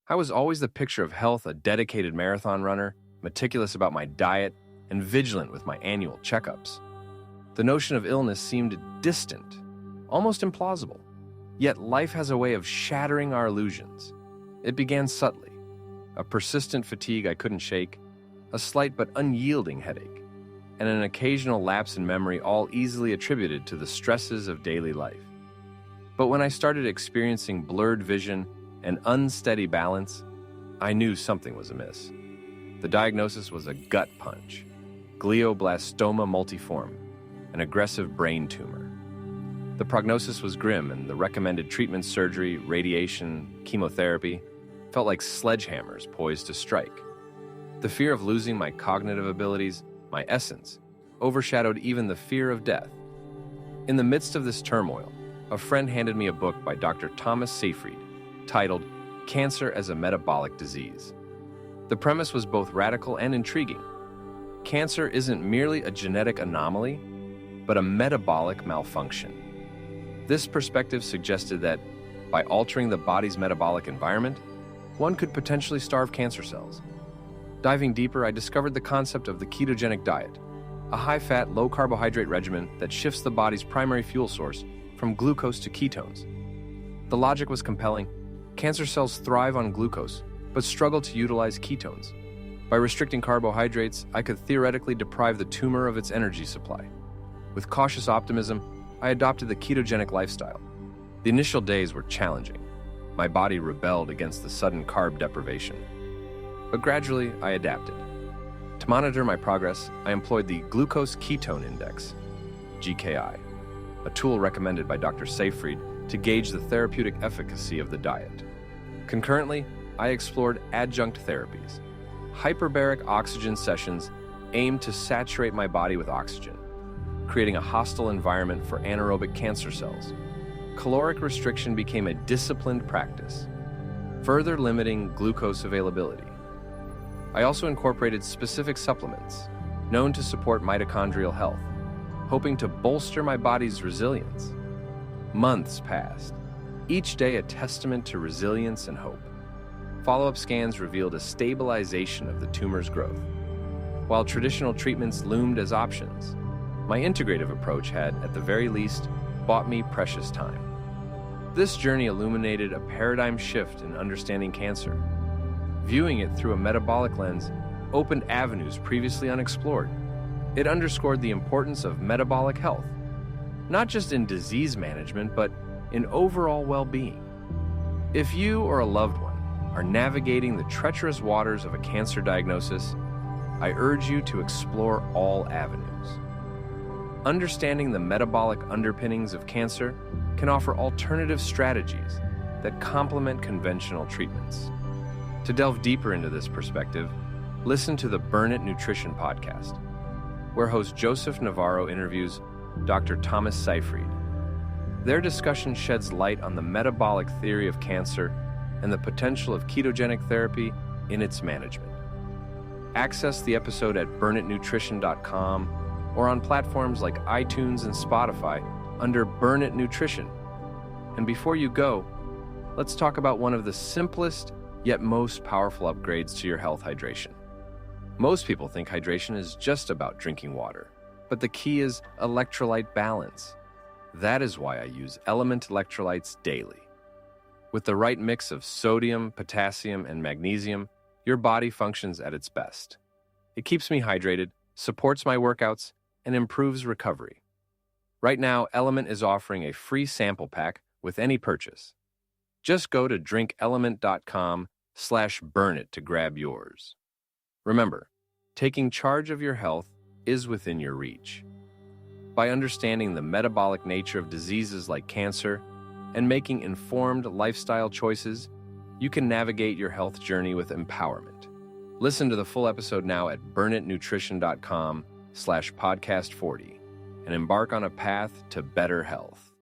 I was always the picture of health, a dedicated marathon runner, meticulous about my diet, and vigilant with my annual checkups. The notion of illness seemed distant, almost implausible. Yet life has a way of shattering our illusions. It began subtly. A persistent fatigue I couldn't shake, a slight but unyielding headache, and an occasional lapse in memory, all easily attributed to the stresses of daily life. But when I started experiencing blurred vision and unsteady balance, I knew something was amiss. The diagnosis was a gut punch, glioblastoma multiforme, an aggressive brain tumor. The prognosis was grim, and the recommended treatment, surgery, radiation, chemotherapy, felt like sledgehammers poised to strike. The fear of losing my cognitive abilities, my essence, overshadowed even the fear of death. In the midst of this turmoil, a friend handed me a book by Dr. Thomas Seyfried titled Cancer as a Metabolic Disease. The premise was both radical and intriguing. Cancer isn't merely a genetic anomaly, but a metabolic malfunction. This perspective suggested that by altering the body's metabolic environment, one could potentially starve cancer cells. Diving deeper, I discovered the concept of the ketogenic diet, a high-fat, low-carbohydrate regimen that shifts the body's primary fuel source from glucose to ketones. The logic was compelling. Cancer cells thrive on glucose, but struggle to utilize ketones. By restricting carbohydrates, I could theoretically deprive the tumor of its energy supply. With cautious optimism, I adopted the ketogenic lifestyle. The initial days were challenging. My body rebelled against the sudden carb deprivation. But gradually, I adapted. To monitor my progress, I employed the Glucose Ketone Index, GKI, a tool recommended by Dr. Seyfried to gauge the therapeutic efficacy of the diet. Concurrently, I explored adjunct therapies. Hyperbaric oxygen sessions aimed to saturate my body with oxygen, creating a hostile environment for anaerobic cancer cells. Caloric restriction became a disciplined practice, further limiting glucose availability. I also incorporated specific supplements known to support mitochondrial health, hoping to bolster my body's resilience. Months passed, each day a testament to resilience and hope. Follow-up scans revealed a stabilization of the tumor's growth. While traditional treatments loomed as options, my integrative approach had, at the very least, bought me precious time. This journey illuminated a paradigm shift in understanding cancer. Viewing it through a metabolic lens opened avenues previously unexplored. It underscored the importance of metabolic health, not just in disease management, but in overall well-being. If you or a loved one are navigating the treacherous waters of a cancer diagnosis, I urge you to explore all avenues. Understanding the metabolic underpinnings of cancer can offer alternative strategies that complement conventional treatments. To delve deeper into this perspective, listen to the Burn It Nutrition podcast, where host Joseph Navarro interviews Dr. Thomas Seyfried. Their discussion sheds light on the metabolic theory of cancer and the potential of ketogenic therapy in its management. Access the episode at burnitnutrition.com or on platforms like iTunes and Spotify under Burn It Nutrition. And before you go, let's talk about one of the simplest yet most powerful upgrades to your health: hydration. Most people think hydration is just about drinking water, but the key is electrolyte balance. That is why I use Element electrolytes daily. With the right mix of sodium, potassium, and magnesium, your body functions at its best. It keeps me hydrated, supports my workouts, and improves recovery. Right now, Element is offering a free sample pack with any purchase. Just go to drinkelement.com/burnit to grab yours. Remember, taking charge of your health is within your reach. By understanding the metabolic nature of diseases like cancer and making informed lifestyle choices, you can navigate your health journey with empowerment. Listen to the full episode now at burnitnutrition.com/podcast40 and embark on a path to better health.